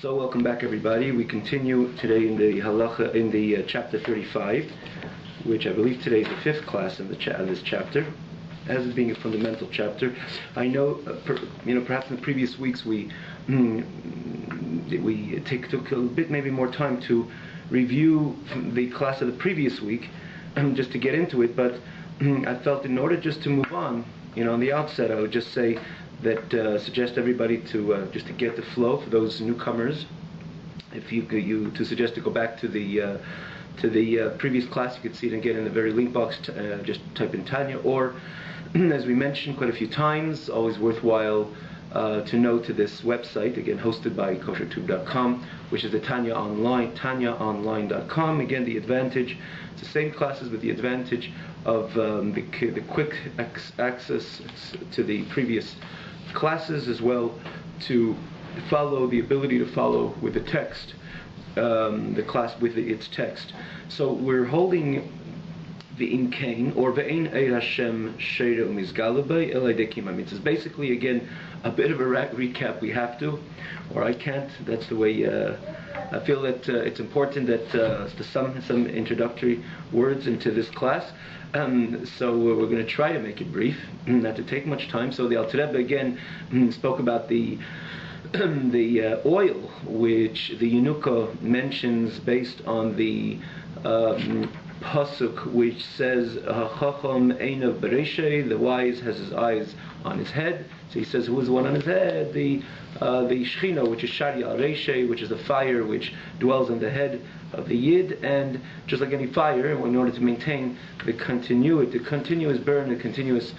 So welcome back, everybody. We continue today in the halacha in the chapter 35, which I believe today is the fifth class in this chapter, as it being a fundamental chapter. I know, perhaps in the previous weeks we took a bit maybe more time to review the class of the previous week, just to get into it. But I felt in order just to move on, on the outset, I would just say that suggest everybody to just to get the flow for those newcomers. If you to suggest to go back to the previous class, you could see it again in the very link box. Just type in Tanya, or as we mentioned quite a few times, always worthwhile to know to this website, again hosted by koshertube.com, which is the Tanya Online, tanyaonline.com. Again, the advantage, it's the same classes with the advantage of the quick access to the previous classes, as well to follow, the ability to follow with the text, the class with its text. So we're holding Ve'in Kain, or Ve'in Eir Hashem Sheira Umizgala Bei Elai Dekim HaMitzvahs. Basically, again, a bit of a recap. We have to, or I can't. That's the way. I feel that it's important that some introductory words into this class. So we're going to try to make it brief, not to take much time. So the Alter Rebbe again spoke about the oil, which the Yenuka mentions based on the pasuk, which says "Hachacham einav bereshay," the wise has his eyes on his head. So he says, who is the one on his head? The Shechina, which is Shari al Reshay, which is the fire which dwells on the head of the Yid. And just like any fire, in order to maintain the continuous burn, the continuous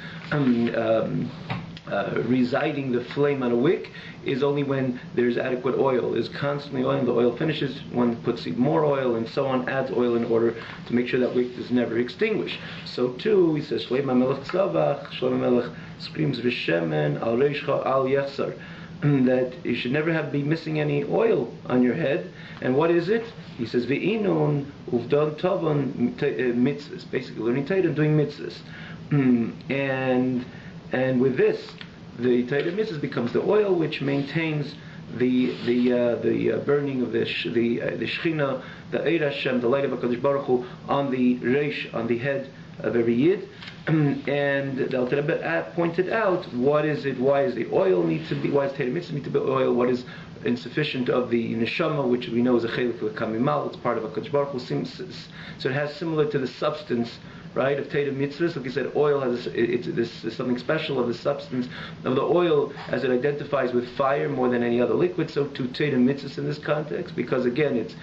residing the flame on a wick, is only when there's adequate oil. There's constantly oil. The oil finishes, one puts more oil, and so on, adds oil in order to make sure that wick is never extinguished. So too, he says, Shlomo Melech Tzavach, Shlomo Melech screams V'shemen al reishcha al yachsar, that you should never be missing any oil on your head. And what is it? He says, V'inun uvdan tavan mitzvahs, basically learning Torah and doing mitzvahs. And with this, the Torah mitzvahs becomes the oil which maintains the burning of the Shechina, the Eir Hashem, the light of HaKadosh Baruch Hu, on the Reish, on the head of every Yid. And the Alter Rebbe pointed out, what is it? Why is the oil need to be? Why is Torah mitzvah need to be oil? What is insufficient of the neshama, which we know is a chelik l'kamimal? It's part of HaKadosh Baruch Hu. So it has similar to the substance, right, of Torah mitzvahs. Like you said, oil has there's something special of the substance of the oil, as it identifies with fire more than any other liquid. So to Torah mitzvahs in this context, because again, it's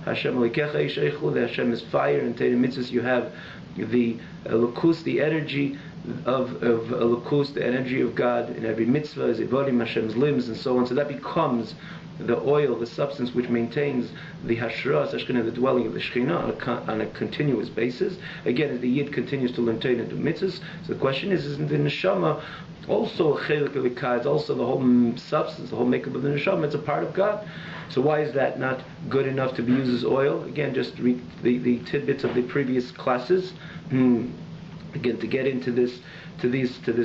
Hashem Elokecha Ish Eichu, the Hashem is fire, and Torah mitzvahs you have the Elokus, the energy of Elokus, the energy of God in every mitzvah, is Evodim, Hashem's limbs, and so on. So that becomes the oil, the substance which maintains the Hashra, the dwelling of the Shekhinah on a continuous basis. Again, as the Yid continues to learn Torah and do mitzvahs, so the question is, isn't the Neshama also a chelik l'ka? It's also the whole substance, the whole makeup of the Neshama. It's a part of God. So why is that not good enough to be used as oil? Again, just read the tidbits of the previous classes. Again, to get into this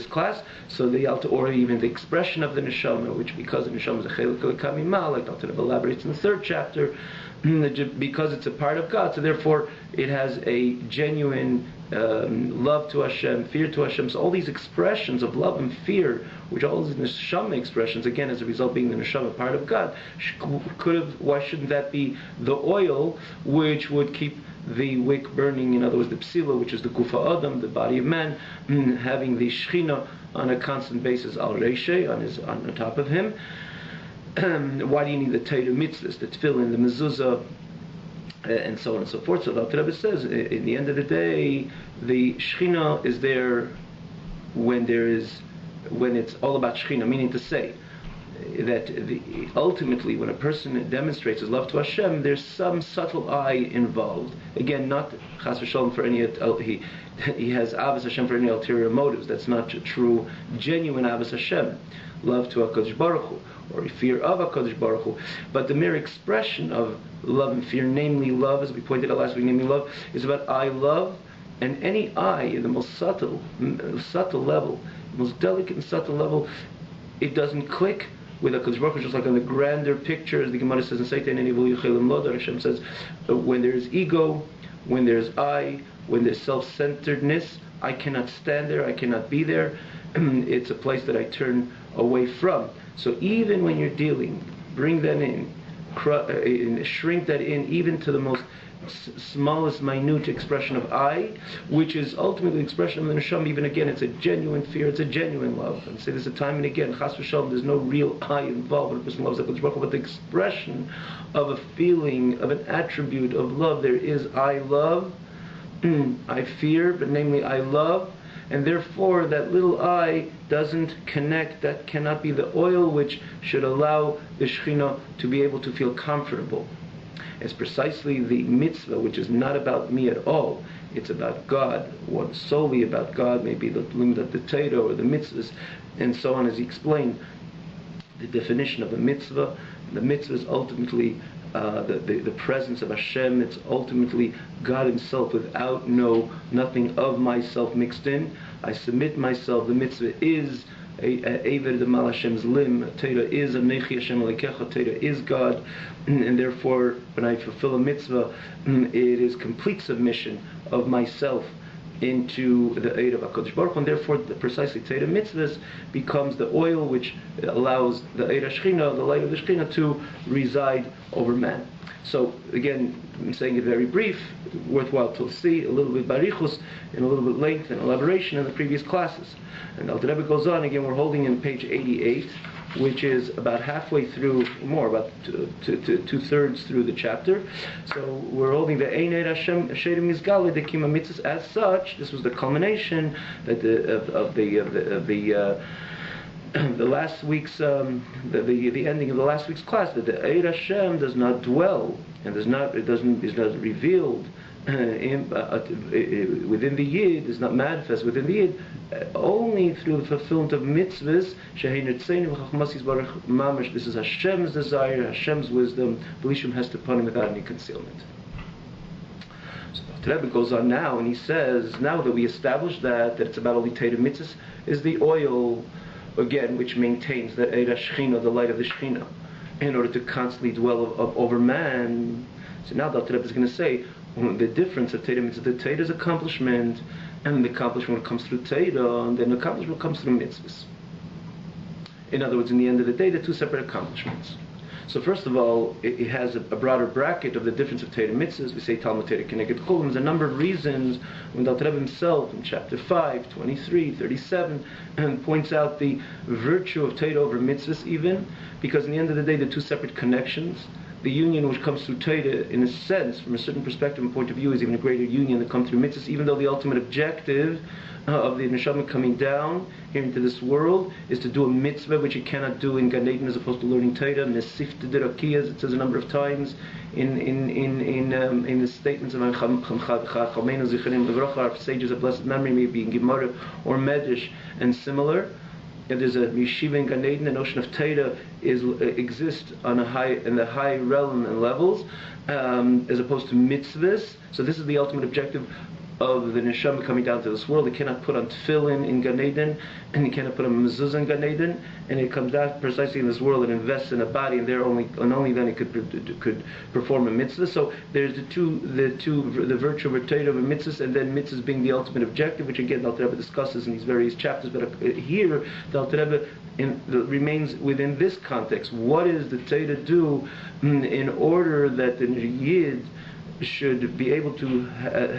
class, so the Alter, or even the expression of the neshama, which because the neshama is a chelik l'kamima, like Alter Rebbe elaborates in the third chapter, because it's a part of God, so therefore it has a genuine love to Hashem, fear to Hashem. So all these expressions of love and fear, which all these neshama expressions, again as a result being the neshama part of God, why shouldn't that be the oil which would keep the wick burning? In other words, the psila, which is the gufa adam, the body of man, having the shechina on a constant basis, al reishay, on the top of him. Why do you need the Torah mitzvahs, the tefillin, the mezuzah, and so on and so forth? So the Alter Rebbe says, in the end of the day, the shechina is there when it's all about shechina, meaning to say that ultimately when a person demonstrates his love to Hashem, there's some subtle eye involved. Again, not chas v'shalom for any he has avos Hashem for any ulterior motives. That's not true, genuine avos Hashem, love to HaKadosh Baruch Hu, or fear of HaKadosh Baruch Hu. But the mere expression of love and fear, namely love, as we pointed out last week, namely love, is about I love, and any I in the most subtle level, most delicate and subtle level, it doesn't click with HaKadosh Baruch Hu, just like on the grander picture, as the Gemara says in Seitan and Evil Yechelim Lodar, Hashem says, when there's ego, when there's I, when there's self-centeredness, I cannot stand there, I cannot be there. It's a place that I turn away from. So even when you're dealing, bring that in, shrink that in, even to the most smallest, minute expression of I, which is ultimately the expression of the neshama. Even again, it's a genuine fear, it's a genuine love. And say this a time and again, chas v'shalom, there's no real I involved when a person loves HaKadosh Baruch Hu, but the expression of a feeling, of an attribute of love, there is I love, I fear, but namely I love, and therefore that little I doesn't connect, that cannot be the oil which should allow the Shekhinah to be able to feel comfortable. It's precisely the mitzvah, which is not about me at all. It's about God, one solely about God, maybe the limit of the Torah or the mitzvahs, and so on, as he explained. The definition of a mitzvah. The mitzvah is ultimately the presence of Hashem. It's ultimately God Himself without nothing of myself mixed in. I submit myself. The mitzvah is Eiver de Mal Hashem's limb. Torah is Anechi Hashem Alekecha. Torah is God, and therefore, when I fulfill a mitzvah, it is complete submission of myself into the aid of HaKadosh Baruch Hu, and therefore, precisely Torah mitzvahs becomes the oil which allows the aid of Shechina, the light of the Shechina, to reside over man. So again, I'm saying it very brief, worthwhile to see a little bit barichus, and a little bit length and elaboration in the previous classes. And Alter Rebbe goes on, again we're holding in page 88, which is about halfway through, more, about two-thirds through the chapter. So we're holding the Einei Hashem Shedim Mizgale Dekima Mitzvahs. As such, this was the culmination that the last week's the ending of the last week's class, that the Eid Hashem does not dwell and is not revealed within the Yid, is not manifest within the Yid, only through the fulfillment of mitzvahs. This is Hashem's desire, Hashem's wisdom. Belishum has to put him without any concealment. So the Rebbe goes on now, and he says, now that we established that it's about only Torah mitzvahs, is the oil, again, which maintains the Eid HaShechina, the light of the Shechina, in order to constantly dwell over man. So now the Alter Rebbe is going to say the difference of Torah mitzvah, the Torah's accomplishment, and the accomplishment comes through Torah, and then the accomplishment comes through mitzvahs. In other words, in the end of the day, they're two separate accomplishments. So first of all, it has a broader bracket of the difference of Torah mitzvahs. We say Talmud Torah Keneged Cholim. There's a number of reasons when the Alter Rebbe himself, in chapter 5, 23, 37, and points out the virtue of Torah over mitzvahs even, because in the end of the day, they're two separate connections. The union which comes through Torah, in a sense, from a certain perspective and point of view, is even a greater union that comes through mitzvahs, even though the ultimate objective of the neshama coming down here into this world is to do a mitzvah which you cannot do in Gan Eden as opposed to learning Torah. Mesifta derakiyas, it says a number of times in the statements of our sages of blessed memory, maybe in Gemara or Medrash and similar. And there's a yeshiva in Gan Eden. The notion of Torah exists in the high realm and levels, as opposed to mitzvahs. So this is the ultimate objective of the neshama coming down to this world. It cannot put on tefillin in Gan Eden, and it cannot put on mezuzah in Gan Eden, and it comes down precisely in this world and invests in a body, and only then it could perform a mitzvah. So there's the virtue of a Torah of a mitzvah, and then mitzvahs being the ultimate objective, which again the Alter Rebbe discusses in these various chapters. But here the Alter Rebbe remains within this context. What is the Torah do in order that the Yid should be able to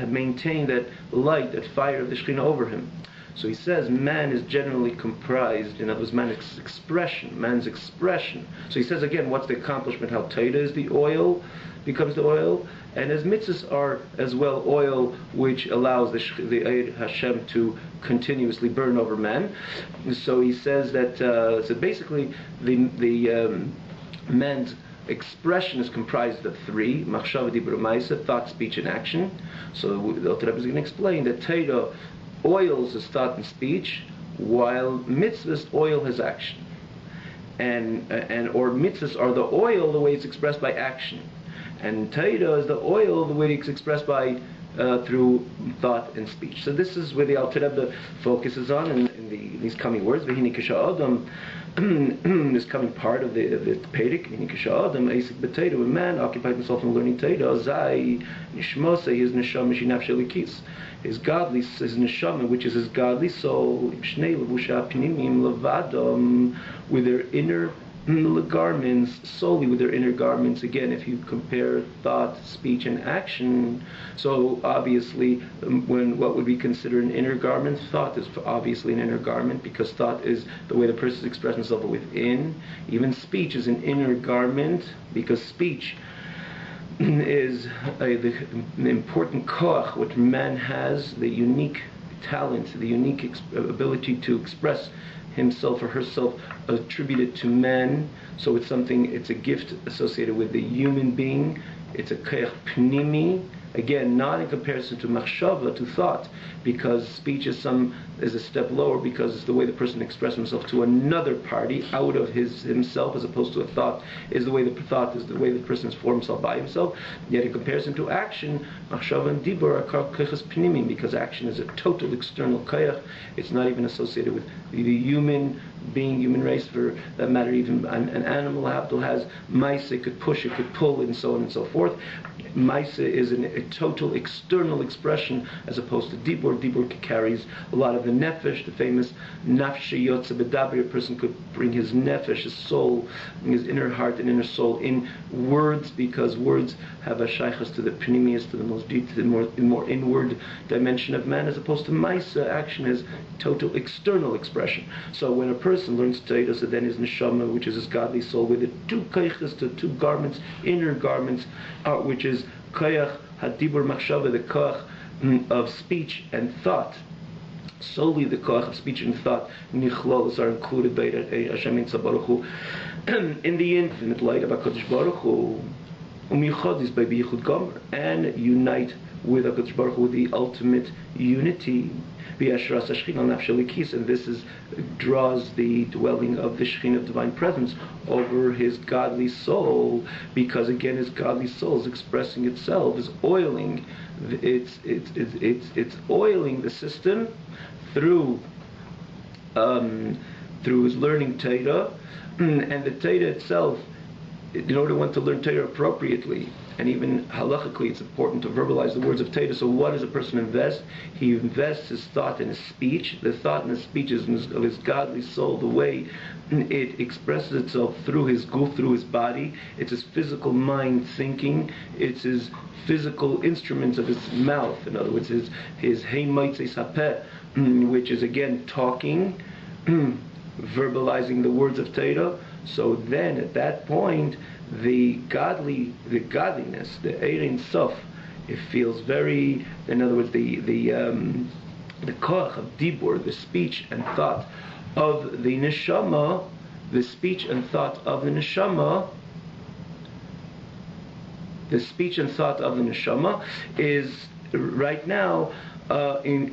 maintain that light, that fire of the Shekhinah over him? So he says man is generally comprised, in other words, man's expression. So he says again, what's the accomplishment? How Torah is the oil, becomes the oil, and as mitzvahs are as well oil which allows the Eid Hashem to continuously burn over man. So he says that so basically the man's expression is comprised of three: machshava, dibur, ma'aseh, thought, speech, and action. So the Alter Rebbe is going to explain that Torah oils his thought and speech, while mitzvahs oil his action, and or mitzvahs are the oil the way it's expressed by action, and Torah is the oil the way it's expressed by through thought and speech. So this is where the Alter Rebbe focuses on in these coming words. V'hini kisha adam, this coming part of the Pedic. V'hini kisha adam, Eisik b'Teira, when man occupied himself in learning Teira, Zai nishmosei, his neshama shinaf shelikis, his neshama, which is his godly soul, shnei levusha pinimim levadam, with their inner garments, solely with their inner garments. Again, if you compare thought, speech, and action, so obviously when what would be considered an inner garment, thought is obviously an inner garment, because thought is the way the person expresses himself within. Even speech is an inner garment, because speech is the important koach which man has, the unique talent, the unique ability to express himself or herself, attributed to man. So it's a gift associated with the human being. It's a koach pnimi. Again, not in comparison to machshava, to thought, because speech is a step lower, because it's the way the person expresses himself to another party out of himself, as opposed to a thought is the way the person has formed himself by himself. Yet in comparison to action, machshava and dibur are koachas pnimim, because action is a total external koach. It's not even associated with the human being, human race, for that matter. Even an animal has mice, it could push, it could pull, and so on and so forth. Maisa is a total external expression, as opposed to dibur. Dibur carries a lot of the nefesh, the famous nafshi yotze bedabri. A person could bring his nefesh, his soul, his inner heart and inner soul in words, because words have a shaychus to the pnimius, to the most deep, to the more inward dimension of man, as opposed to maisa. Action is total external expression. So when a person learns Torah, so then his neshama, which is his godly soul, with the two koachas, the two garments, inner garments, which is koach hadibur machshava, the koach of speech and thought. Solely the koach of speech and thought, nichlolos, are included by Hashem Yitzhak Baruch Hu in the infinite light of HaKadosh Baruch Hu, umichodis by biyichud gomer, and unite with HaKadosh Baruch Hu, with the ultimate unity. And this draws the dwelling of the Shekhinah of divine presence over his godly soul, because again his godly soul is expressing itself, is oiling, it's oiling the system through his learning Torah, and the Torah itself. In order one to learn Torah appropriately, and even halachically, it's important to verbalize the words of Torah. So what does a person invest? He invests his thought in his speech. The thought and his speech is of his godly soul, the way it expresses itself through his guf, through his body. It's his physical mind thinking. It's his physical instruments of his mouth. In other words, his hey moitzeis hapeh, which is again talking, verbalizing the words of Torah. So then, at that point, the godliness, the Ein Sof, it feels very. In other words, the koach of dibur, the speech and thought of the neshama, the speech and thought of the neshama, is right now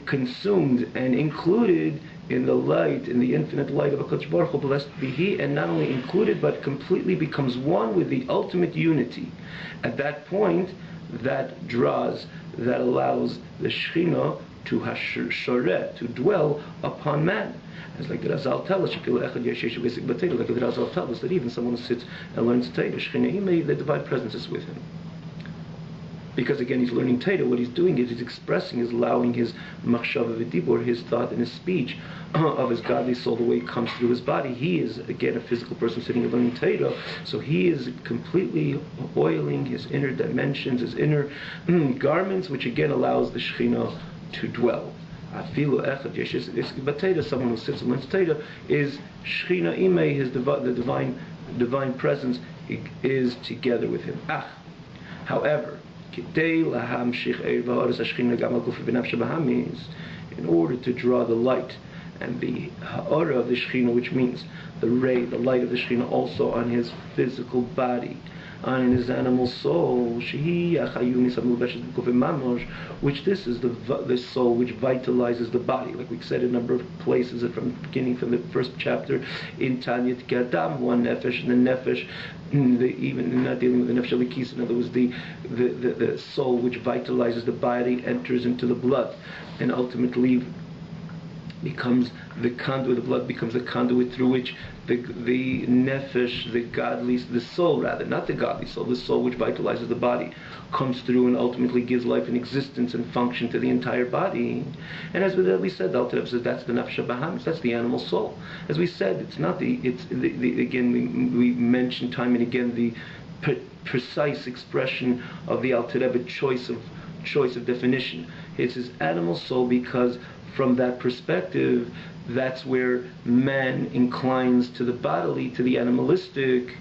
consumed and included in the light, in the infinite light of HaKadosh Baruch Hu, blessed be He, and not only included, but completely becomes one with the ultimate unity. At that point, that allows the Shekhinah to hashoreh, to dwell upon man. It's like the Razal tells us, like the Razal tells us that even someone who sits and learns Torah, Shekhinah, the divine presence is with him. Because again, he's learning Torah. What he's doing is he's expressing, he's allowing his machshava v'dibur, his thought and his speech of his godly soul, the way it comes through his body. He is again a physical person sitting and learning Torah, so he is completely oiling his inner dimensions, his inner garments, which again allows the Shekhinah to dwell. Afilu echad yeshes b'Torah, someone who sits and learns Torah, is Shekhinah imei, the divine presence is together with him. However, in order to draw the light and the ha'ora of the Shekhinah, which means the ray, the light of the Shekhinah, also on his physical body, on his animal soul, which this is the soul which vitalizes the body, like we said in a number of places from the beginning, from the first chapter in Tanyat Gadam, one nefesh, and the nefesh, even not dealing with the nefesh alikis, in other words, the soul which vitalizes the body enters into the blood, and ultimately becomes the conduit. The blood becomes the conduit through which the nefesh, the soul rather, not the godly soul, the soul which vitalizes the body, comes through and ultimately gives life and existence and function to the entire body. And as we said, the Alter Rebbe says that's the nefesh bahamis, that's the animal soul. As we said, it's not again we mentioned time and again the precise expression of the Alter Rebbe choice of definition. It's his animal soul, because from that perspective, that's where man inclines to the bodily, to the animalistic,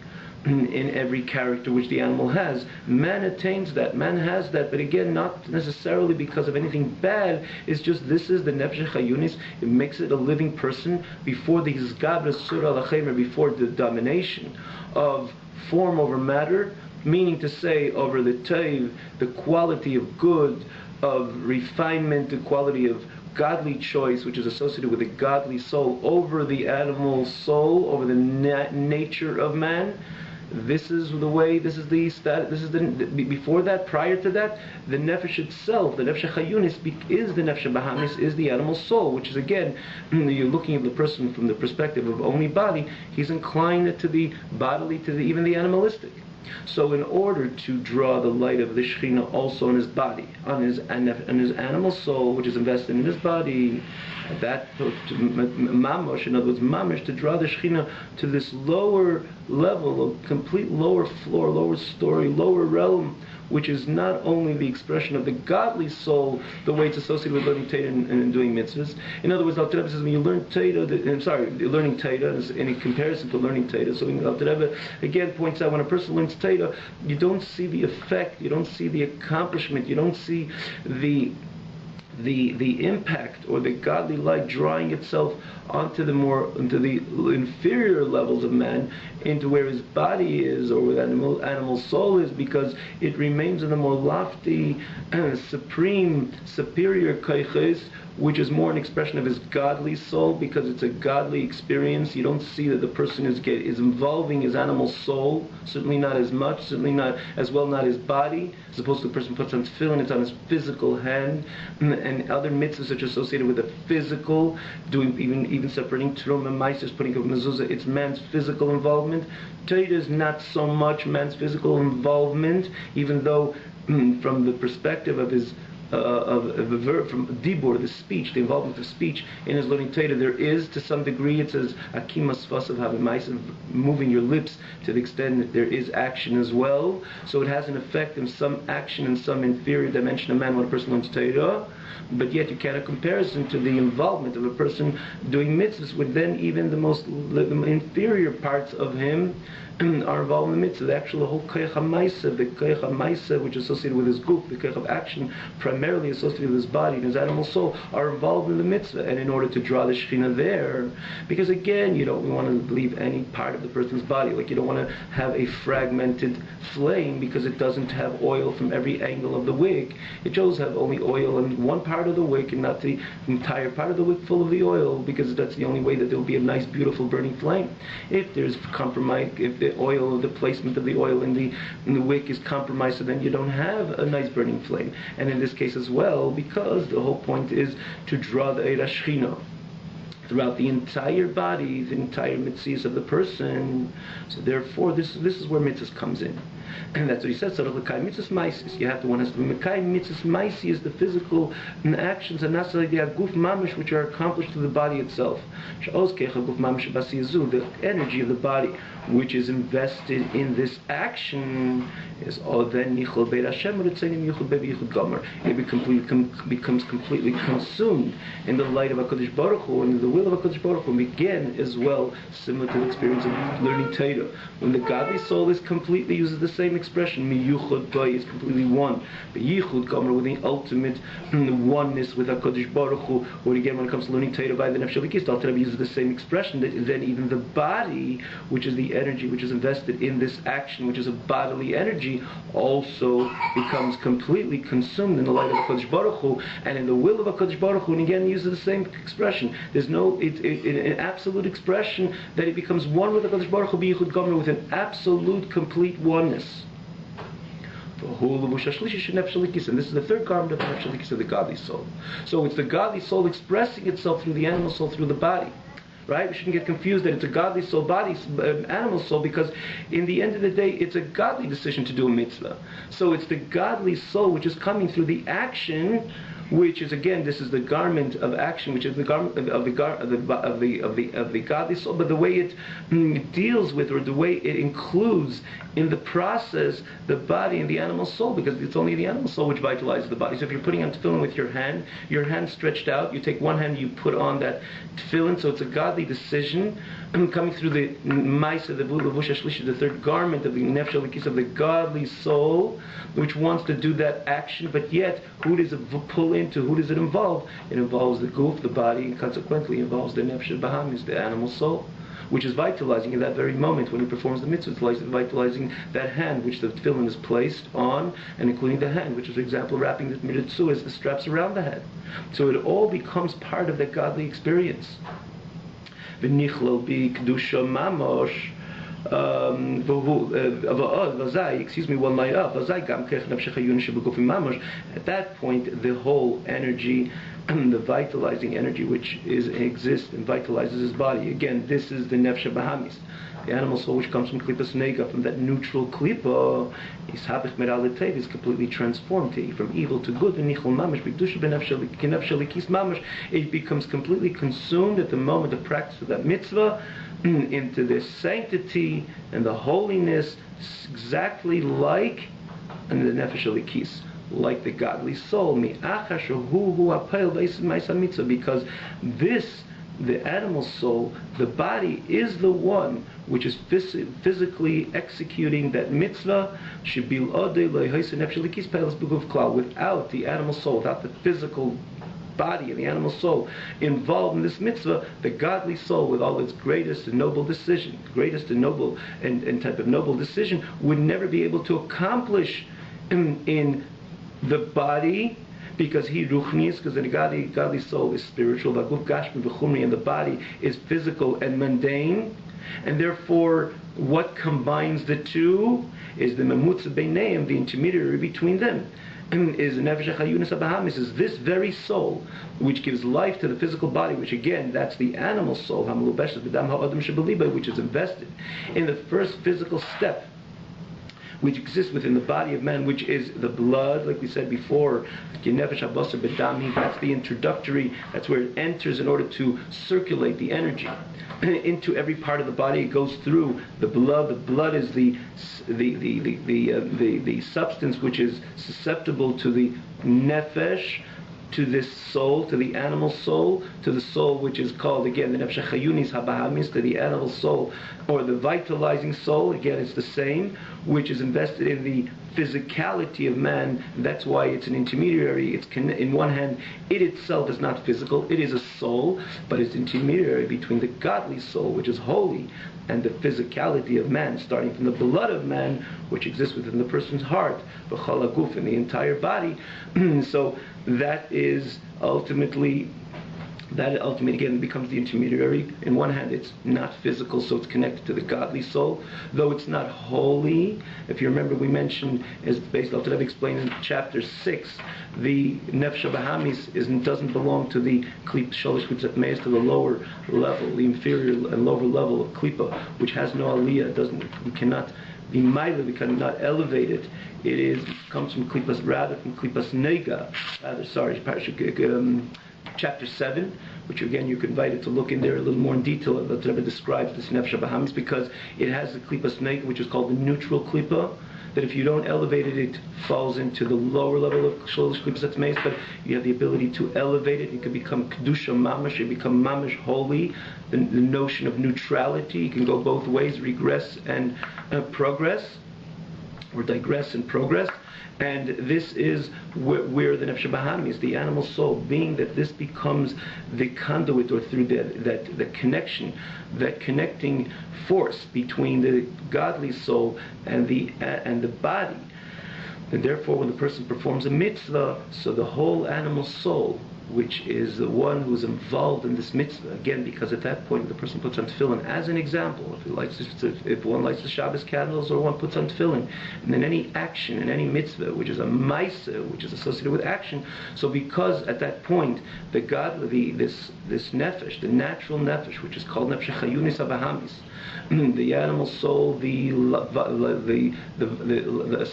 in every character which the animal has. Man attains that, man has that, but again, not necessarily because of anything bad. It's just this is the Nefesh Chayunis. It makes it a living person before the Hizgabra Surah Al-Chaymer, before the domination of form over matter, meaning to say over the Teiv, the quality of good, of refinement, the quality of godly choice, which is associated with the godly soul, over the animal soul, over the nature of man. This is the way. This is the before that, prior to that, the nefesh itself, the nefesh chayunis, is the nefesh bahamis, is the animal soul, which is again, you're looking at the person from the perspective of only body. He's inclined to the bodily, to even the animalistic. So in order to draw the light of the Shekhinah also on his body, on his animal soul, which is invested in his body, that mamash, in other words, mamish, to draw the Shekhinah to this lower level, a complete lower floor, lower story, lower realm, which is not only the expression of the godly soul, the way it's associated with learning Torah and doing mitzvahs. In other words, Alter Rebbe says when you learn Torah, learning Torah is in comparison to learning Torah. So Alter Rebbe again points out, when a person learns Torah, you don't see the effect, you don't see the accomplishment, you don't see the impact or the godly light drawing itself onto the inferior levels of man, into where his body is or where the animal soul is, because it remains in the more lofty, supreme, superior kaiches, which is more an expression of his godly soul, because it's a godly experience. You don't see that the person is involving his animal soul, certainly not as much, certainly not as well, not his body, as opposed to the person puts on tefillin, it's on his physical hand, and other mitzvahs which are associated with the physical, doing even separating Trum and Maisis, putting up mezuzah, it's man's physical involvement. Torah is not so much man's physical involvement, even though from the perspective of his of a verb, from dibur, the speech, the involvement of speech in his learning Torah, there is, to some degree, it says akimas fasav havimaisav, moving your lips, to the extent that there is action as well. So it has an effect in some action in some inferior dimension of man when a person learns Torah. But yet you can't have comparison to the involvement of a person doing mitzvahs, with then even the inferior parts of him are involved in the mitzvah. The actual whole koyach ha'maisa, the koyach ha'maisa, which is associated with his guf, the koyach of action, primarily associated with his body and his animal soul, are involved in the mitzvah. And in order to draw the Shekhinah there, because again, you don't want to leave any part of the person's body, like you don't want to have a fragmented flame because it doesn't have oil from every angle of the wick. It shows have only oil in one part of the wick and not the entire part of the wick full of the oil, because that's the only way that there will be a nice, beautiful burning flame. If there's compromise, if the oil, the placement of the oil in the wick is compromised, so then you don't have a nice burning flame. And in this case as well, because the whole point is to draw the Eira Shechina throughout the entire body, the entire mitzvahs of the person. So therefore, this is where mitzvahs comes in. And that's what he says, you have to one has to be Mekai mitzvahs maisi, is the physical actions, and not necessarily the guf mamish, which are accomplished through the body itself. The energy of the body, which is invested in this action, is then it becomes completely consumed in the light of HaKadosh Baruch Hu and the will will of HaKadosh Baruch Hu. And again, as well, similar to the experience of learning Torah. When the godly soul is completely, uses the same expression, miyuchad bai, is completely one. But yichud gomer, with the ultimate oneness with HaKadosh Baruch Hu, or again, when it comes to learning Torah by the Nefesh Elikis, Alter Rebbe uses the same expression, that then even the body, which is the energy which is invested in this action, which is a bodily energy, also becomes completely consumed in the light of HaKadosh Baruch Hu, and in the will of HaKadosh Baruch Hu, and again, he uses the same expression. There's no, an absolute expression that it becomes one with HaKadosh Baruch Hu, b'yichud gomer, with an absolute, complete oneness. And this is the third garment of the Nefesh Elikis, of the godly soul. So it's the godly soul expressing itself through the animal soul, through the body. Right? We shouldn't get confused that it's a godly soul, body, animal soul, because in the end of the day, it's a godly decision to do a mitzvah. So it's the godly soul which is coming through the action, which is, again, this is the garment of action, which is the garment of the godly soul. But the way it deals with, or the way it includes in the process, the body and the animal soul, because it's only the animal soul which vitalizes the body. So if you're putting on tefillin with your hand stretched out, you take one hand, you put on that tefillin, so it's a godly decision coming through the Maisa, the Levush HaShlishi, the third garment of the Nefesh Elikis, of the godly soul, which wants to do that action, but yet, who does it pull into? Who does it involve? It involves the goof, the body, and consequently involves the Nefesh Bahamis, the animal soul, which is vitalizing in that very moment when he performs the mitzvah. It's vitalizing that hand which the tefillin is placed on, and including the hand, which is, for example, wrapping the mitzvah as the straps around the head. So it all becomes part of that godly experience. V'nichlal bi kedusha mamosh. At that point, the whole energy, the vitalizing energy which exists and vitalizes his body. Again, this is the Nefesh Bahamis, the animal soul which comes from Klippas Nega, from that neutral Klippa, is completely transformed from evil to good. It becomes completely consumed at the moment of practice of that mitzvah into this sanctity and the holiness, exactly like in the Nefesh Elikis, like the godly soul. Because this, the animal soul, the body, is the one which is physically executing that mitzvah. Without the animal soul, without the physical body and the animal soul involved in this mitzvah, the godly soul, with all its greatest and noble decision, greatest and noble and type of noble decision, would never be able to accomplish in the body, because he ruchnius, because the godly soul is spiritual, and the body is physical and mundane, and therefore what combines the two is the memutza beineim, the intermediary between them, is Nefesh HaYunis HaBahamis, is this very soul which gives life to the physical body, which again, that's the animal soul, which is invested in the first physical step which exists within the body of man, which is the blood, like we said before. That's the introductory, that's where it enters in order to circulate the energy into every part of the body. It goes through the blood. The blood is the substance which is susceptible to the nefesh, to this soul, to the animal soul, to the soul which is called, again, the Nefesh HaYunis HaBahamis, to the animal soul, or the vitalizing soul, again, it's the same, which is invested in the physicality of man. That's why it's an intermediary. It's in one hand, it itself is not physical, it is a soul, but it's intermediary between the godly soul, which is holy, and the physicality of man, starting from the blood of man, which exists within the person's heart, v'chol haguf, in the entire body. So that ultimately again becomes the intermediary. In one hand, it's not physical, so it's connected to the godly soul, though it's not holy. If you remember, we mentioned, as Beis Alter Rebbe explained in chapter 6, the Nefesh Bahamis doesn't belong to the Shalosh Klippos Atmeis, to the lower level, the inferior and lower level of Klippa, which has no aliyah. We cannot be ma'ila, we cannot elevate it. It comes from Klippas, rather from Klippas Nega, chapter 7, which again you can invite it to look in there a little more in detail. The Rebbe describes this Nefesh Bahamis because it has the Klippas Nega, which is called the neutral Klippa, that if you don't elevate it, it falls into the lower level of Shalosh Klipas Meis, but you have the ability to elevate it. You can become Kedusha Mamash, you become Mamash holy. The notion of neutrality, you can go both ways, regress and progress, or digress and progress. And this is where the Nefesh Bahami is, the animal soul, being that this becomes the conduit, or through the connection, that connecting force between the godly soul and the body. And therefore, when the person performs a mitzvah, so the whole animal soul, which is the one who's involved in this mitzvah, again, because at that point the person puts on tefillin, as an example, if one lights the Shabbos candles, or one puts on tefillin, and then any action in any mitzvah, which is a ma'aseh, which is associated with action, so because at that point the God, this nefesh, the natural nefesh, which is called nefesh chayunis abahamis, the animal soul, the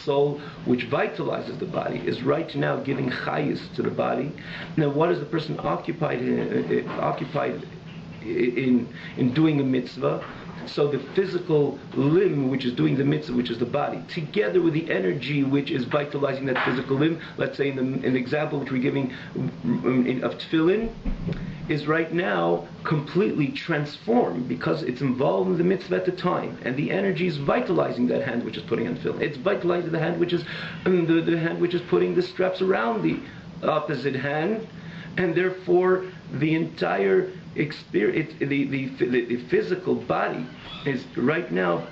soul which vitalizes the body, is right now giving chayus to the body. Now, what is the person occupied in doing a mitzvah? So the physical limb which is doing the mitzvah, which is the body, together with the energy which is vitalizing that physical limb, let's say in the example which we're giving of tefillin, is right now completely transformed because it's involved in the mitzvah at the time, and the energy is vitalizing that hand which is putting on tefillin. It's vitalizing the hand which is the hand which is putting the straps around the opposite hand, and therefore the entire experience, the physical body is right now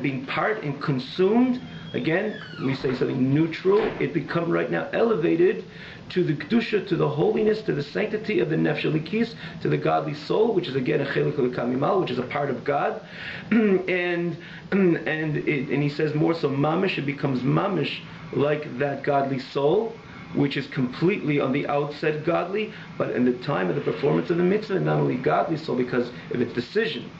being part and consumed. Again, we say something neutral. It becomes right now elevated to the kedusha, to the holiness, to the sanctity of the nefesh elikis, to the godly soul, which is again a chelik of the kamimal, which is a part of God. and he says more so, mamish. It becomes mamish like that godly soul, which is completely on the outset godly, but in the time of the performance of the mitzvah, not only godly soul, because of its decision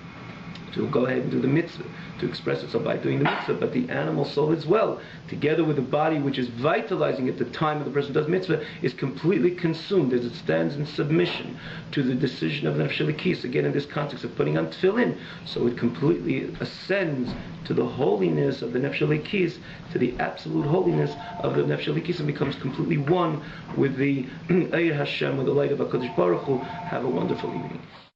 to go ahead and do the mitzvah, to express itself by doing the mitzvah, but the animal soul as well, together with the body which is vitalizing at the time of the person does mitzvah, is completely consumed as it stands in submission to the decision of the nefesh elikis, again in this context of putting on tefillin. So it completely ascends to the holiness of the nefesh elikis, to the absolute holiness of the nefesh elikis, and becomes completely one with the Eir Hashem, with the light of HaKadosh Baruch Hu. Have a wonderful evening.